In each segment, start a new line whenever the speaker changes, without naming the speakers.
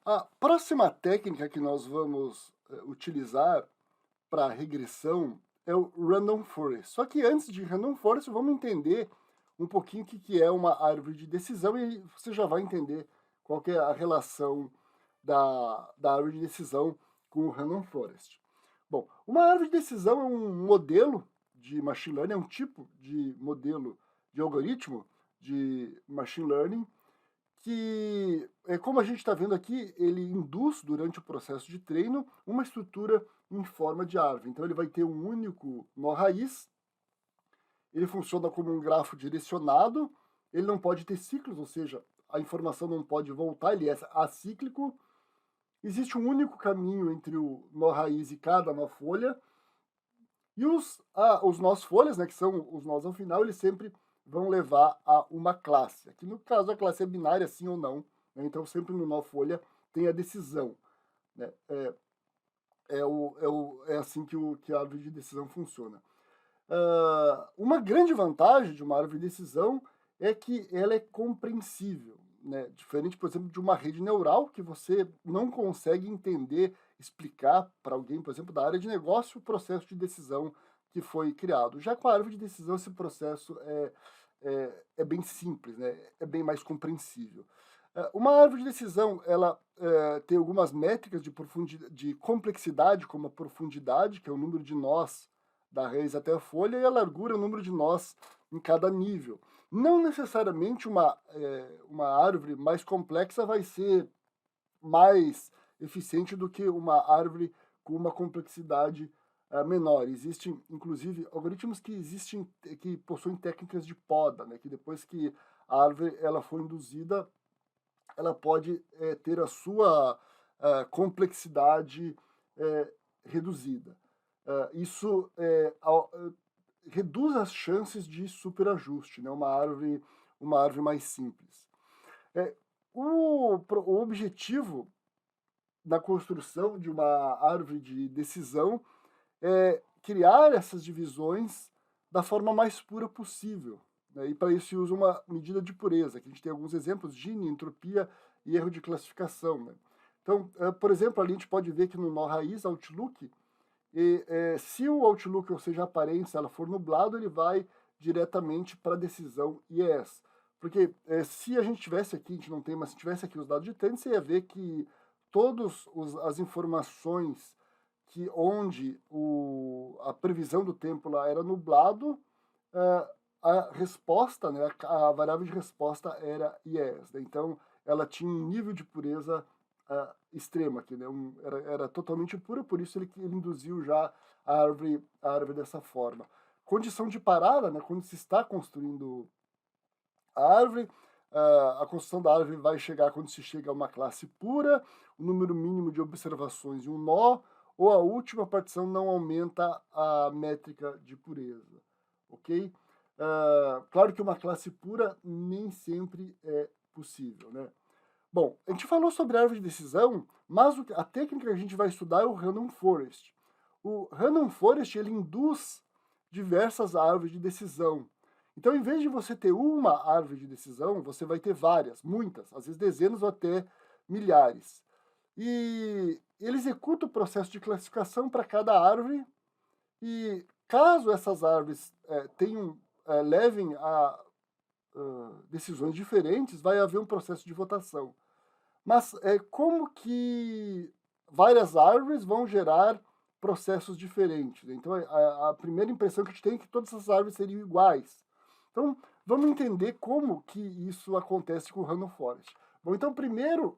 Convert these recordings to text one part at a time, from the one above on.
A próxima técnica que nós vamos utilizar para regressão é o Random Forest. Só que antes de Random Forest, vamos entender um pouquinho o que que é uma árvore de decisão e você já vai entender qual que é a relação da árvore de decisão com o Random Forest. Bom, uma árvore de decisão é um modelo de machine learning, é um tipo de modelo de algoritmo de machine learning que, como a gente está vendo aqui, ele induz durante o processo de treino uma estrutura em forma de árvore. Então ele vai ter um único nó raiz, ele funciona como um grafo direcionado, ele não pode ter ciclos, ou seja, a informação não pode voltar, ele é acíclico. Existe um único caminho entre o nó raiz e cada nó folha, e os nós folhas, né, que são os nós ao final, eles sempre vão levar a uma classe. Aqui no caso a classe é binária, sim ou não, né, então sempre no nó folha tem a decisão. Né, é assim que a árvore de decisão funciona. Uma grande vantagem de uma árvore de decisão é que ela é compreensível, né? Diferente, por exemplo, de uma rede neural que você não consegue entender, explicar para alguém, por exemplo, da área de negócio, o processo de decisão que foi criado. Já com a árvore de decisão, esse processo é bem simples, né? É bem mais compreensível. Uma árvore de decisão, ela tem algumas métricas de complexidade, como a profundidade, que é o número de nós da raiz até a folha, e a largura é o número de nós em cada nível. Não necessariamente uma árvore mais complexa vai ser mais eficiente do que uma árvore com uma complexidade menor. Existem, inclusive, algoritmos que possuem técnicas de poda, né, que depois que a árvore ela for induzida, ela pode ter a sua complexidade reduzida. Isso reduz as chances de superajuste, né? Uma árvore mais simples. É, o objetivo da construção de uma árvore de decisão é criar essas divisões da forma mais pura possível. Né? E para isso se usa uma medida de pureza, que a gente tem alguns exemplos: Gini, entropia e erro de classificação. Né? Então, por exemplo, ali a gente pode ver que no nó raiz, Outlook, se o Outlook, ou seja, a aparência, ela for nublado, ele vai diretamente para a decisão yes. Porque se a gente tivesse aqui, a gente não tem, mas se tivesse aqui os dados de treino, você ia ver que todas as informações que onde a previsão do tempo lá era nublado, a resposta, né, a variável de resposta era yes. Né? Então, ela tinha um nível de pureza extremo aqui, né? Era totalmente pura, por isso ele induziu já a árvore dessa forma. Condição de parada, né? Quando se está construindo a árvore, a construção da árvore vai chegar quando se chega a uma classe pura, o número mínimo de observações de um nó, ou a última partição não aumenta a métrica de pureza, ok? Claro que uma classe pura nem sempre é possível, né? Bom, a gente falou sobre a árvore de decisão, mas a técnica que a gente vai estudar é o Random Forest. O Random Forest, ele induz diversas árvores de decisão. Então, em vez de você ter uma árvore de decisão, você vai ter várias, muitas, às vezes dezenas ou até milhares. E ele executa o processo de classificação para cada árvore e caso essas árvores levem a decisões diferentes, vai haver um processo de votação. Mas como que várias árvores vão gerar processos diferentes? Então, a primeira impressão que a gente tem é que todas essas árvores seriam iguais. Então, vamos entender como que isso acontece com o Random Forest. Bom, então, primeiro,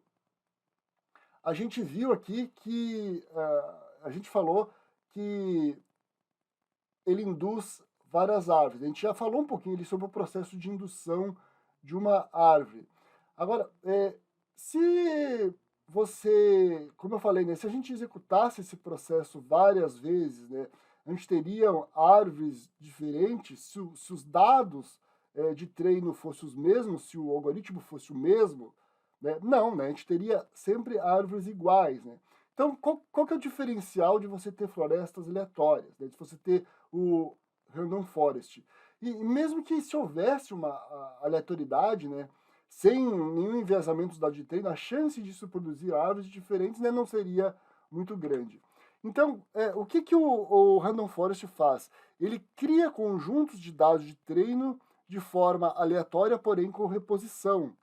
a gente viu aqui que a gente falou que ele induz várias árvores. A gente já falou um pouquinho ali sobre o processo de indução de uma árvore. Agora, se você, como eu falei, né, se a gente executasse esse processo várias vezes, né, a gente teria árvores diferentes se os dados de treino fossem os mesmos, se o algoritmo fosse o mesmo, né? Não, né? A gente teria sempre árvores iguais, né? Então, qual que é o diferencial de você ter florestas aleatórias, né? De você ter o Random Forest? E mesmo que se houvesse uma aleatoriedade, né? sem nenhum enviesamento dos dados de treino, a chance disso produzir árvores diferentes, né, não seria muito grande. Então, o que, que o Random Forest faz? Ele cria conjuntos de dados de treino de forma aleatória, porém com reposição.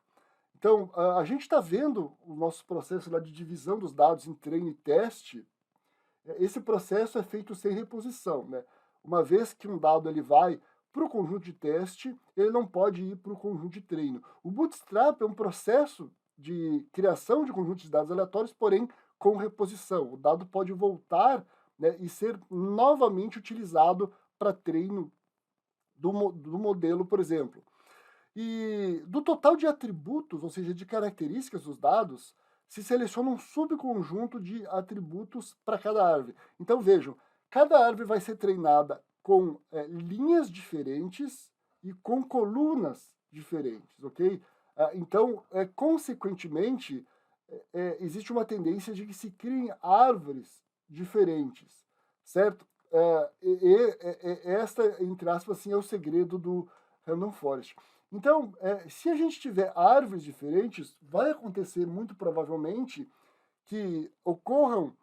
Então, a gente está vendo o nosso processo lá de divisão dos dados em treino e teste. Esse processo é feito sem reposição, né? Uma vez que um dado ele vai para o conjunto de teste, ele não pode ir para o conjunto de treino. O Bootstrap é um processo de criação de conjuntos de dados aleatórios, porém com reposição. O dado pode voltar, né, e ser novamente utilizado para treino do modelo, por exemplo. E do total de atributos, ou seja, de características dos dados, se seleciona um subconjunto de atributos para cada árvore. Então vejam, cada árvore vai ser treinada com linhas diferentes e com colunas diferentes, ok? Então, consequentemente, existe uma tendência de que se criem árvores diferentes, certo? Esta, entre aspas, assim, é o segredo do Random Forest. Então, se a gente tiver árvores diferentes, vai acontecer muito provavelmente que ocorram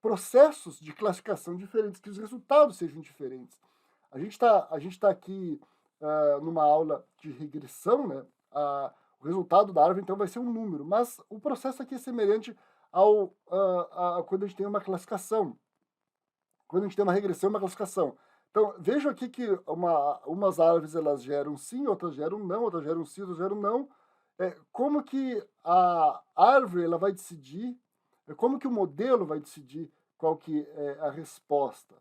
processos de classificação diferentes, que os resultados sejam diferentes. A gente tá aqui numa aula de regressão, né? O resultado da árvore, então, vai ser um número, mas o processo aqui é semelhante ao quando a gente tem uma classificação, quando a gente tem uma regressão e uma classificação. Então, vejo aqui que umas árvores elas geram sim, outras geram não, outras geram sim, outras geram não. Como que a árvore ela vai decidir, como que o modelo vai decidir qual que é a resposta?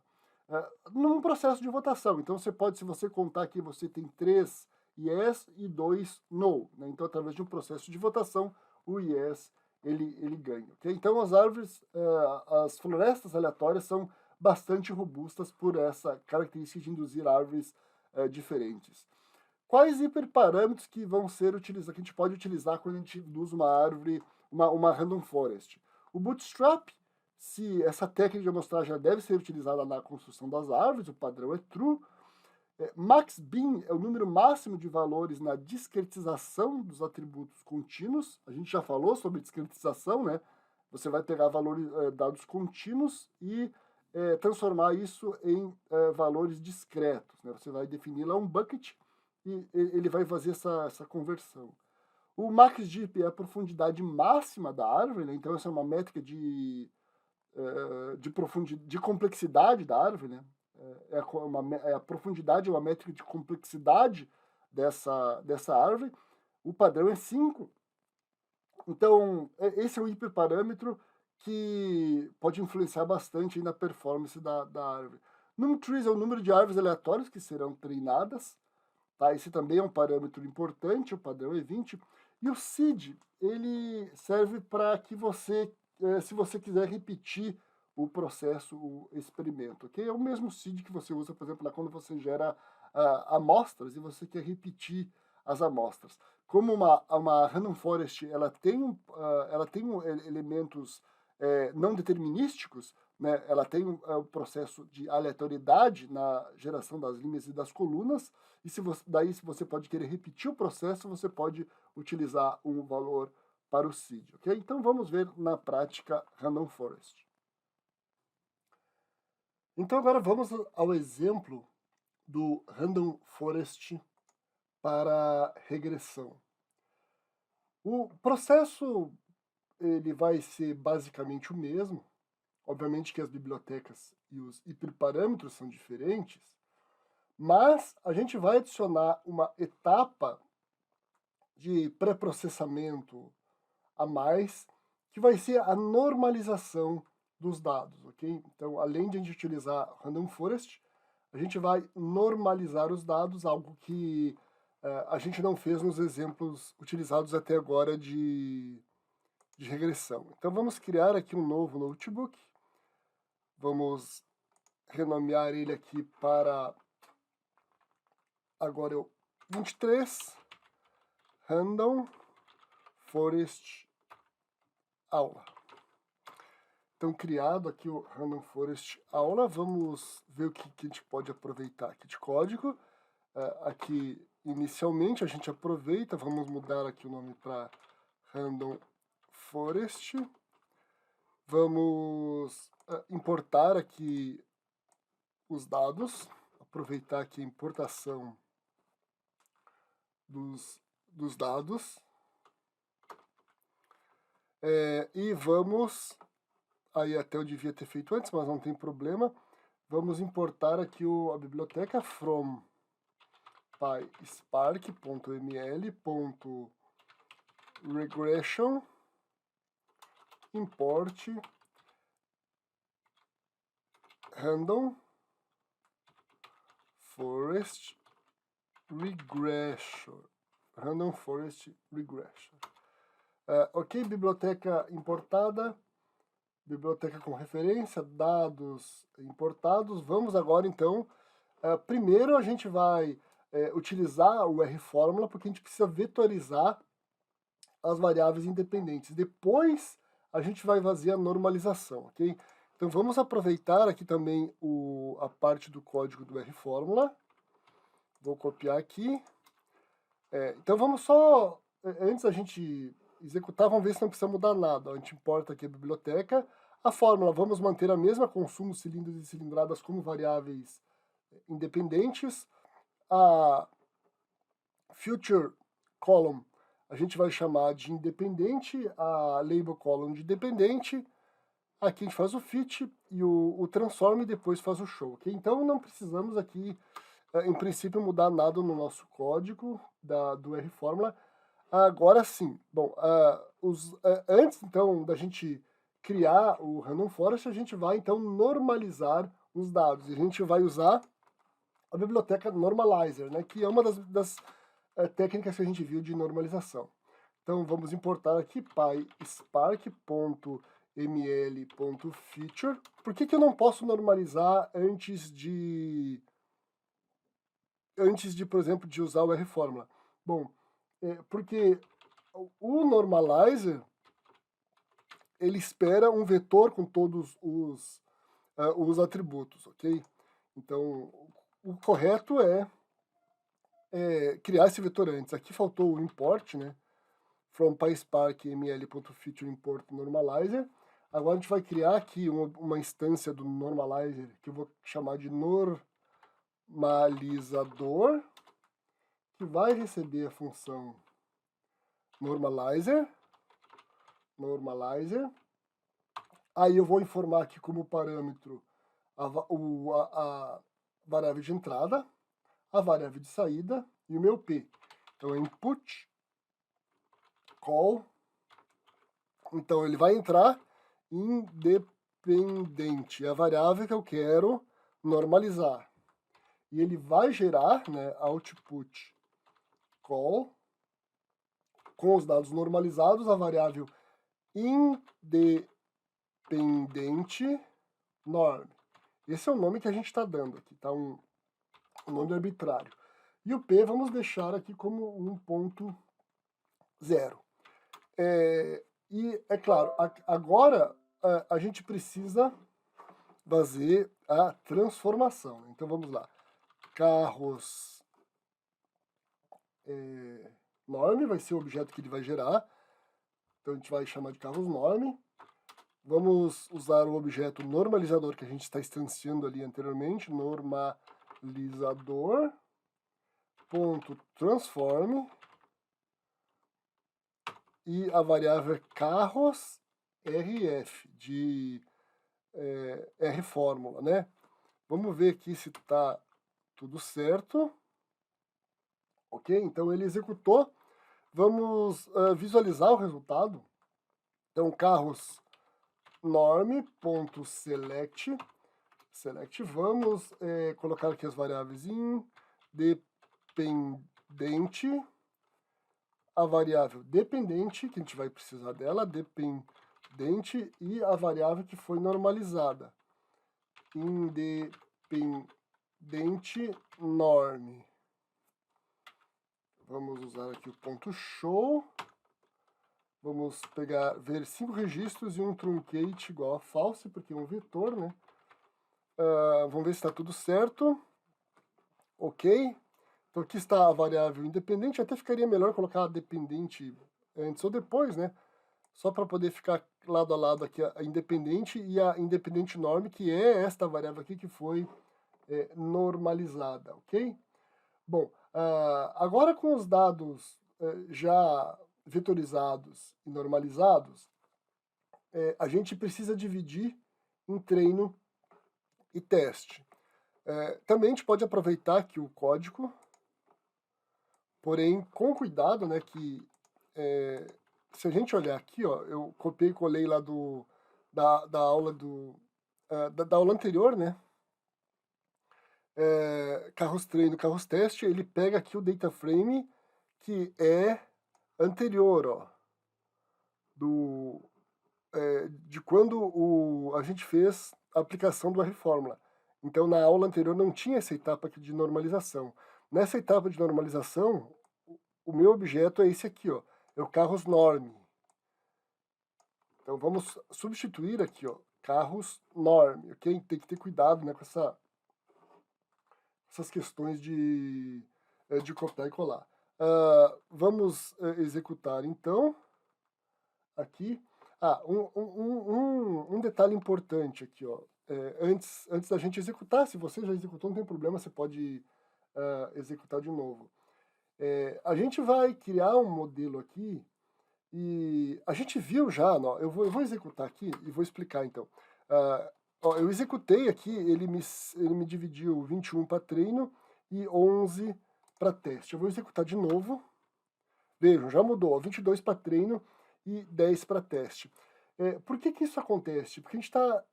Num processo de votação. Então, você pode, se você contar aqui, você tem 3 yes e 2 no. Né? Então, através de um processo de votação, o yes ele ganha. Okay? Então, as árvores, as florestas aleatórias são bastante robustas por essa característica de induzir árvores diferentes. Quais hiperparâmetros que vão ser utilizados, que a gente pode utilizar quando a gente induz uma árvore, uma random forest? O Bootstrap, se essa técnica de amostragem já deve ser utilizada na construção das árvores, o padrão é true. MaxBin é o número máximo de valores na discretização dos atributos contínuos. A gente já falou sobre discretização, né? Você vai pegar valores, dados contínuos e transformar isso em valores discretos. Né? Você vai definir lá um bucket e ele vai fazer essa conversão. O MaxDip é a profundidade máxima da árvore, né? Então essa é uma métrica de complexidade da árvore, né? A profundidade é uma métrica de complexidade dessa árvore. O padrão é 5. Então, esse é um hiperparâmetro que pode influenciar bastante na performance da árvore. NumTrees é o número de árvores aleatórias que serão treinadas. Tá? Esse também é um parâmetro importante, o padrão é 20. E o seed, ele serve para que você, se você quiser repetir o processo, o experimento, ok? É o mesmo seed que você usa, por exemplo, lá quando você gera amostras e você quer repetir as amostras. Como uma random forest, ela tem elementos não determinísticos, né? Ela tem um processo de aleatoriedade na geração das linhas e das colunas, e se você pode querer repetir o processo, você pode utilizar um valor para o seed, ok? Então vamos ver na prática Random Forest. Então agora vamos ao exemplo do Random Forest para regressão. O processo ele vai ser basicamente o mesmo. Obviamente que as bibliotecas e os hiperparâmetros são diferentes, mas a gente vai adicionar uma etapa de pré-processamento a mais, que vai ser a normalização dos dados, ok? Então, além de a gente utilizar Random Forest, a gente vai normalizar os dados, algo que a gente não fez nos exemplos utilizados até agora de regressão. Então, vamos criar aqui um novo notebook. Vamos renomear ele aqui para agora é o 23 Random Forest aula. Então, criado aqui o Random Forest aula, vamos ver o que a gente pode aproveitar aqui de código. Aqui inicialmente, a gente aproveita, vamos mudar aqui o nome para Random Forest. Vamos importar aqui os dados, aproveitar aqui a importação dos dados. E vamos, aí até eu devia ter feito antes, mas não tem problema, vamos importar aqui a biblioteca from pyspark.ml.regression import random forest regression. Ok, biblioteca importada, biblioteca com referência, dados importados. Vamos agora então, primeiro a gente vai utilizar o rFormula, porque a gente precisa vetorizar as variáveis independentes. Depois a gente vai fazer a normalização, ok? Então vamos aproveitar aqui também a parte do código do rFormula. Vou copiar aqui. Então vamos só, antes a gente executar, vamos ver se não precisa mudar nada. A gente importa aqui a biblioteca. A fórmula, vamos manter a mesma, consumo, cilindros e cilindradas como variáveis independentes. A future column a gente vai chamar de independente, a label column de dependente. Aqui a gente faz o fit e o transform e depois faz o show, ok? Então não precisamos aqui, em princípio, mudar nada no nosso código do rFormula. Agora sim, bom, antes então da gente criar o Random Forest, a gente vai então normalizar os dados. E a gente vai usar a biblioteca Normalizer, né, que é uma das técnicas que a gente viu de normalização. Então vamos importar aqui pyspark.ml.feature. Por que eu não posso normalizar antes de, por exemplo, de usar o rFormula? Bom, porque o normalizer ele espera um vetor com todos os atributos, ok? Então o correto é criar esse vetor antes. Aqui faltou o import, né? From pyspark.ml.feature import normalizer. Agora a gente vai criar aqui uma instância do normalizer que eu vou chamar de normalizador, que vai receber a função normalizer. Aí eu vou informar aqui como parâmetro a variável de entrada, a variável de saída e o meu P. Então é input call. Então ele vai entrar independente, é a variável que eu quero normalizar. E ele vai gerar, né, output call com os dados normalizados, a variável independente norm. Esse é o nome que a gente está dando aqui, tá? Um nome arbitrário. E o P vamos deixar aqui como 1.0. E é claro, agora a gente precisa fazer a transformação. Então vamos lá. Carros norm vai ser o objeto que ele vai gerar. Então a gente vai chamar de carros norm. Vamos usar o objeto normalizador que a gente está instanciando ali anteriormente, normalizador.transform, e a variável é carros rf, de rFormula, né? Vamos ver aqui se está tudo certo. Ok? Então ele executou. Vamos visualizar o resultado. Então, carros norm.select. Vamos colocar aqui as variáveis independente, a variável dependente, que a gente vai precisar dela, dependente, e a variável que foi normalizada, independente norm. Vamos usar aqui o ponto show. Vamos ver 5 registros e um truncate igual a false, porque é um vetor, né? Vamos ver se está tudo certo. Ok. Então aqui está a variável independente, até ficaria melhor colocar a dependente antes ou depois, né? Só para poder ficar lado a lado aqui a independente e a independente norm, que é esta variável aqui que foi normalizada, ok? Bom, agora com os dados já vetorizados e normalizados, a gente precisa dividir em treino e teste. Também a gente pode aproveitar aqui o código, porém com cuidado, né, que se a gente olhar aqui, ó, eu copiei e colei lá da aula da aula anterior, né, carros treino, carros teste, ele pega aqui o data frame que é anterior, ó, de quando a gente fez a aplicação do R-Fórmula. Então, na aula anterior não tinha essa etapa aqui de normalização. Nessa etapa de normalização, o meu objeto é esse aqui, ó, é o carros norm. Então, vamos substituir aqui, ó, carros norm, ok? Tem que ter cuidado, né, com essas questões de copiar e colar. Vamos executar, então, aqui. Um detalhe importante aqui, ó. Antes da gente executar, se você já executou, não tem problema, você pode executar de novo. A gente vai criar um modelo aqui e a gente viu já, ó, eu vou executar aqui e vou explicar então. Ó, eu executei aqui, ele me dividiu 21 para treino e 11 para teste. Eu vou executar de novo. Vejam, já mudou, ó, 22 para treino e 10 para teste. Por que isso acontece? Porque a gente está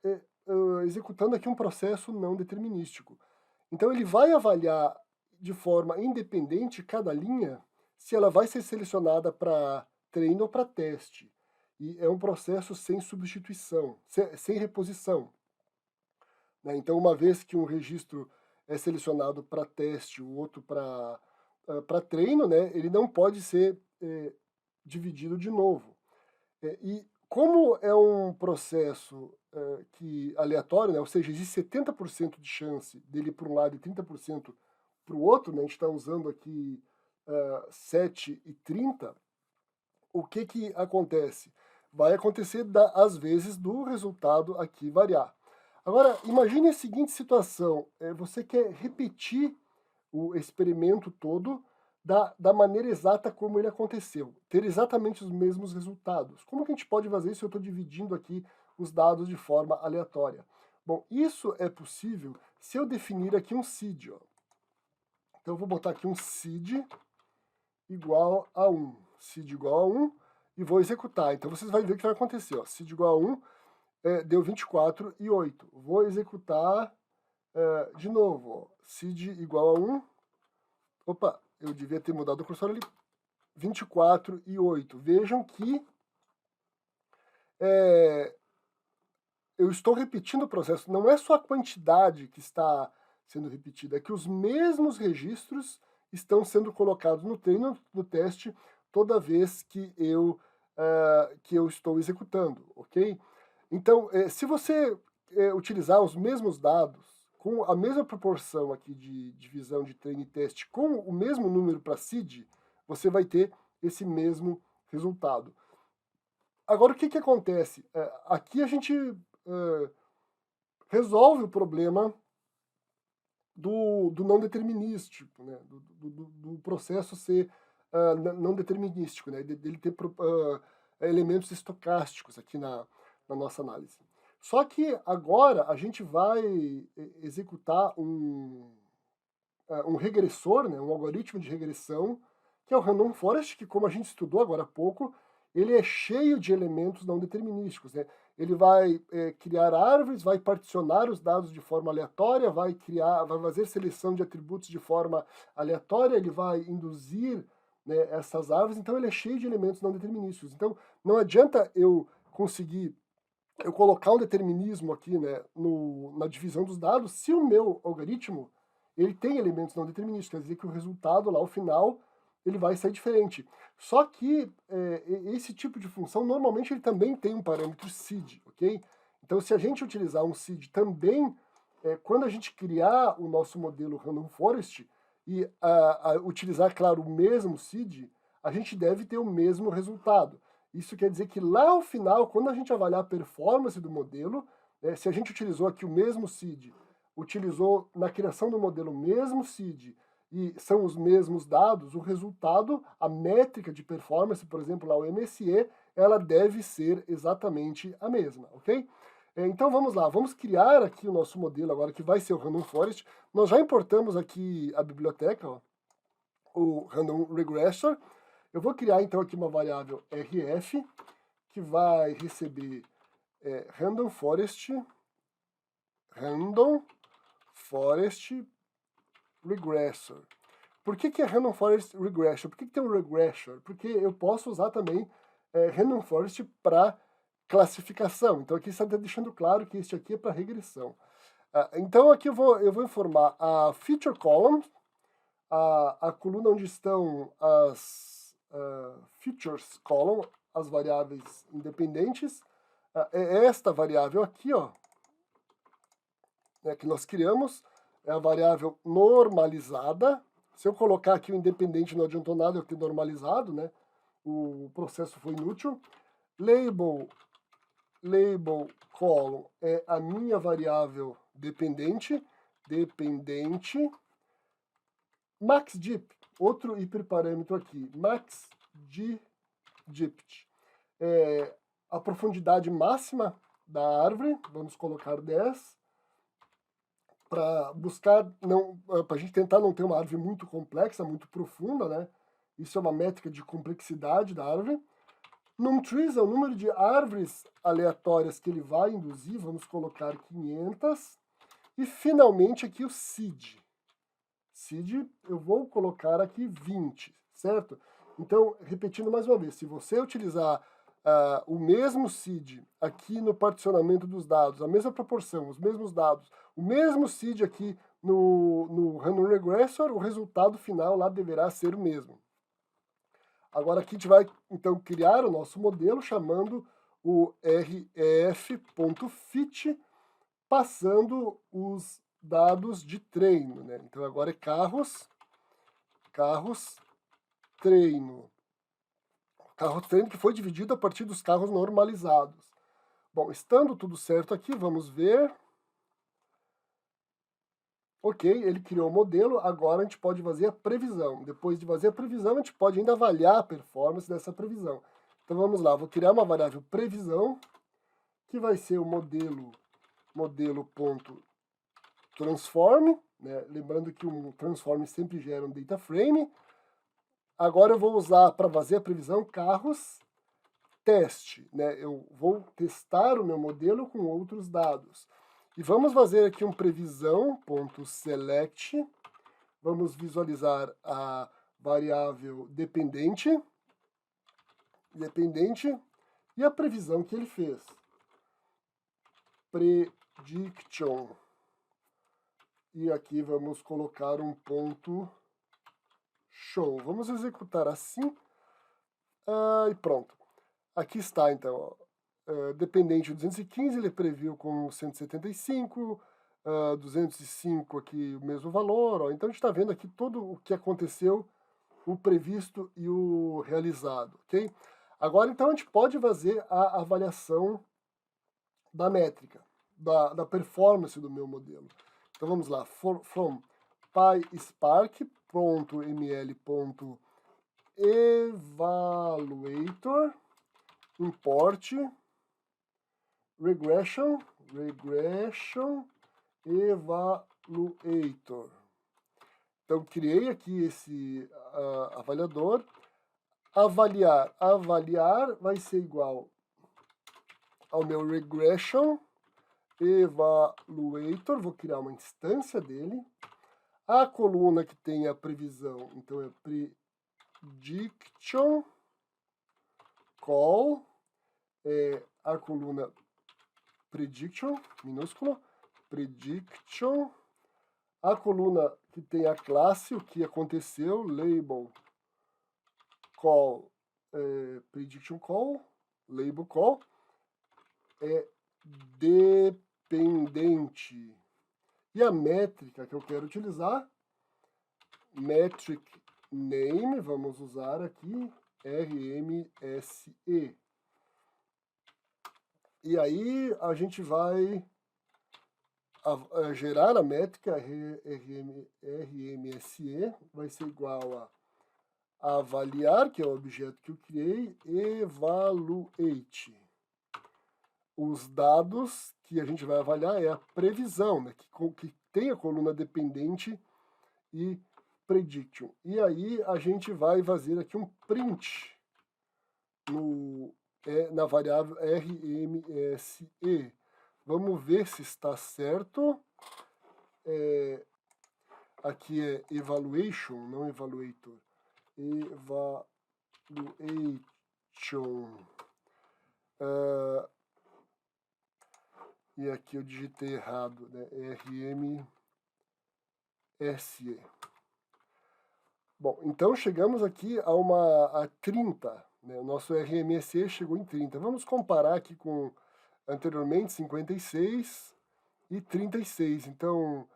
executando aqui um processo não determinístico. Então ele vai avaliar de forma independente cada linha se ela vai ser selecionada para treino ou para teste. E é um processo sem substituição, sem reposição. Né? Então, uma vez que um registro é selecionado para teste, o outro para treino, né, ele não pode ser dividido de novo. E como é um processo aleatório, né, ou seja, existe 70% de chance dele ir para um lado e 30% para o outro, né, a gente está usando aqui 7 e 30, o que acontece? Vai acontecer às vezes do resultado aqui variar. Agora, imagine a seguinte situação, você quer repetir o experimento todo da maneira exata como ele aconteceu, ter exatamente os mesmos resultados. Como que a gente pode fazer isso se eu estou dividindo aqui os dados de forma aleatória? Bom, isso é possível se eu definir aqui um seed. Ó. Então eu vou botar aqui um seed igual a 1. Seed igual a 1 e vou executar. Então vocês vão ver o que vai acontecer. Ó. Seed igual a 1 deu 24 e 8. Vou executar de novo. Ó. Seed igual a 1. Opa, eu devia ter mudado o cursor ali. 24 e 8. Vejam que eu estou repetindo o processo. Não é só a quantidade que está sendo repetida, é que os mesmos registros estão sendo colocados no treino, no teste, toda vez que eu estou executando, ok? Então, se você utilizar os mesmos dados, com a mesma proporção aqui de divisão de treino e teste, com o mesmo número para seed, você vai ter esse mesmo resultado. Agora, o que acontece? Aqui a gente resolve o problema do não determinístico, né? do processo ser não determinístico, né? Dele ter elementos estocásticos aqui na nossa análise. Só que agora a gente vai executar um regressor, né? Um algoritmo de regressão, que é o Random Forest, que como a gente estudou agora há pouco, ele é cheio de elementos não determinísticos, né? Ele vai criar árvores, vai particionar os dados de forma aleatória, vai fazer seleção de atributos de forma aleatória, ele vai induzir, né, essas árvores, então ele é cheio de elementos não determinísticos. Então não adianta eu colocar um determinismo aqui, né, na divisão dos dados, se o meu algoritmo ele tem elementos não determinísticos, quer dizer que o resultado lá, ao final, ele vai sair diferente. Só que esse tipo de função, normalmente, ele também tem um parâmetro seed, ok? Então, se a gente utilizar um seed também, quando a gente criar o nosso modelo Random Forest, e utilizar, claro, o mesmo seed, a gente deve ter o mesmo resultado. Isso quer dizer que lá ao final, quando a gente avaliar a performance do modelo, se a gente utilizou aqui o mesmo seed, utilizou na criação do modelo o mesmo seed e são os mesmos dados, o resultado, a métrica de performance, por exemplo, lá o MSE, ela deve ser exatamente a mesma, ok? Então vamos lá, vamos criar aqui o nosso modelo agora, que vai ser o Random Forest. Nós já importamos aqui a biblioteca, ó, o Random Regressor. Eu vou criar então aqui uma variável rf, que vai receber Random Forest Regressor. Por que é Random Forest Regressor? Por que tem um Regressor? Porque eu posso usar também Random Forest para classificação. Então aqui está deixando claro que este aqui é para regressão. Então aqui eu vou informar a feature column, a coluna onde estão as features column, as variáveis independentes. É esta variável aqui, ó, que nós criamos, é a variável normalizada. Se eu colocar aqui o independente não adiantou nada eu ter normalizado, né? O processo foi inútil. Label column é a minha variável dependente. MaxDip, outro hiperparâmetro aqui, MaxDipt, é a profundidade máxima da árvore, vamos colocar 10, para buscar, para a gente tentar não ter uma árvore muito complexa, muito profunda, né? Isso é uma métrica de complexidade da árvore. NumTrees é o número de árvores aleatórias que ele vai induzir, vamos colocar 500. E finalmente aqui o seed. Seed eu vou colocar aqui 20, certo? Então, repetindo mais uma vez, se você utilizar o mesmo seed aqui no particionamento dos dados, a mesma proporção, os mesmos dados, o mesmo seed aqui no Random Regressor, o resultado final lá deverá ser o mesmo. Agora aqui a gente vai, então, criar o nosso modelo chamando o ref.fit, passando os dados de treino, né? Então agora é carros treino. Carro treino que foi dividido a partir dos carros normalizados. Bom, estando tudo certo aqui, vamos ver. Ok, ele criou o modelo, agora a gente pode fazer a previsão. Depois de fazer a previsão, a gente pode ainda avaliar a performance dessa previsão. Então vamos lá, vou criar uma variável previsão, que vai ser o modelo.transform, né? Lembrando que um transform sempre gera um data frame. Agora eu vou usar para fazer a previsão carros teste, né? Eu vou testar o meu modelo com outros dados. E vamos fazer aqui um previsão.select. Vamos visualizar a variável dependente e a previsão que ele fez. Prediction. E aqui vamos colocar um ponto show. Vamos executar assim. E pronto. Aqui está, então. Dependente 215, ele previu com 175. 205 aqui o mesmo valor. Ó. Então a gente está vendo aqui todo o que aconteceu, o previsto e o realizado. Ok? Agora, então, a gente pode fazer a avaliação da métrica, da performance do meu modelo. Então vamos lá, from PySpark.ml.evaluator, import regression evaluator. Então criei aqui esse avaliador. Avaliar vai ser igual ao meu regression evaluator, vou criar uma instância dele. A coluna que tem a previsão, então é prediction call, a coluna prediction, minúsculo, prediction. A coluna que tem a classe, o que aconteceu, label call, prediction call, label call, é dependente. E a métrica que eu quero utilizar, metric name, vamos usar aqui RMSE. E aí a gente vai gerar a métrica RMSE, vai ser igual a avaliar, que é o objeto que eu criei, evaluate. Os dados que a gente vai avaliar é a previsão, né, que tem a coluna dependente e prediction. E aí a gente vai fazer aqui um print na variável RMSE. Vamos ver se está certo. Aqui é evaluation, não evaluator. Evaluation. E aqui eu digitei errado, né? RMSE. Bom, então chegamos aqui a 30, né? O nosso RMSE chegou em 30. Vamos comparar aqui com anteriormente 56 e 36. Então,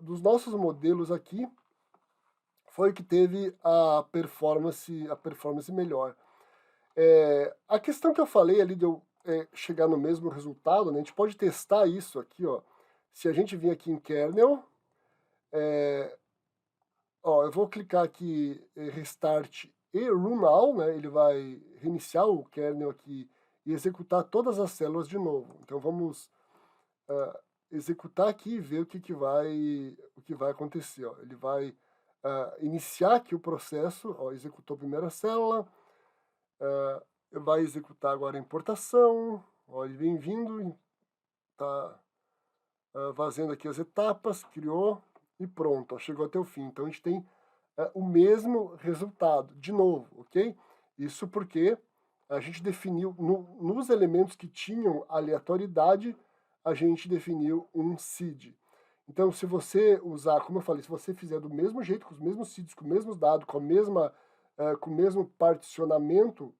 dos nossos modelos aqui, foi o que teve a performance melhor. A questão que eu falei ali de eu chegar no mesmo resultado, né, a gente pode testar isso aqui, ó. Se a gente vir aqui em kernel, eu vou clicar aqui restart e run all, né, ele vai reiniciar o kernel aqui e executar todas as células de novo. Então vamos executar aqui e ver o que vai acontecer. Ó. Ele vai iniciar aqui o processo, ó, executou a primeira célula, vai executar agora a importação, ó, ele vem vindo, está fazendo aqui as etapas, criou e pronto, ó, chegou até o fim. Então a gente tem o mesmo resultado, de novo, ok? Isso porque a gente definiu, nos elementos que tinham aleatoriedade, a gente definiu um seed. Então, se você usar, como eu falei, se você fizer do mesmo jeito, com os mesmos seeds, com os mesmos dados, com o mesmo particionamento,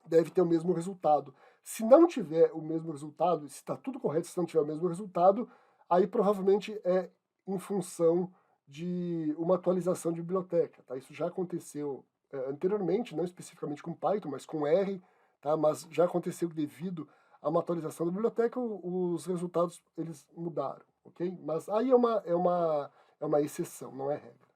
deve ter o mesmo resultado. Se não tiver o mesmo resultado, se está tudo correto, se não tiver o mesmo resultado, aí provavelmente é em função de uma atualização de biblioteca. Tá? Isso já aconteceu anteriormente, não especificamente com Python, mas com R, tá? Mas já aconteceu devido a uma atualização da biblioteca, os resultados eles mudaram, ok? Mas aí é uma exceção, não é regra.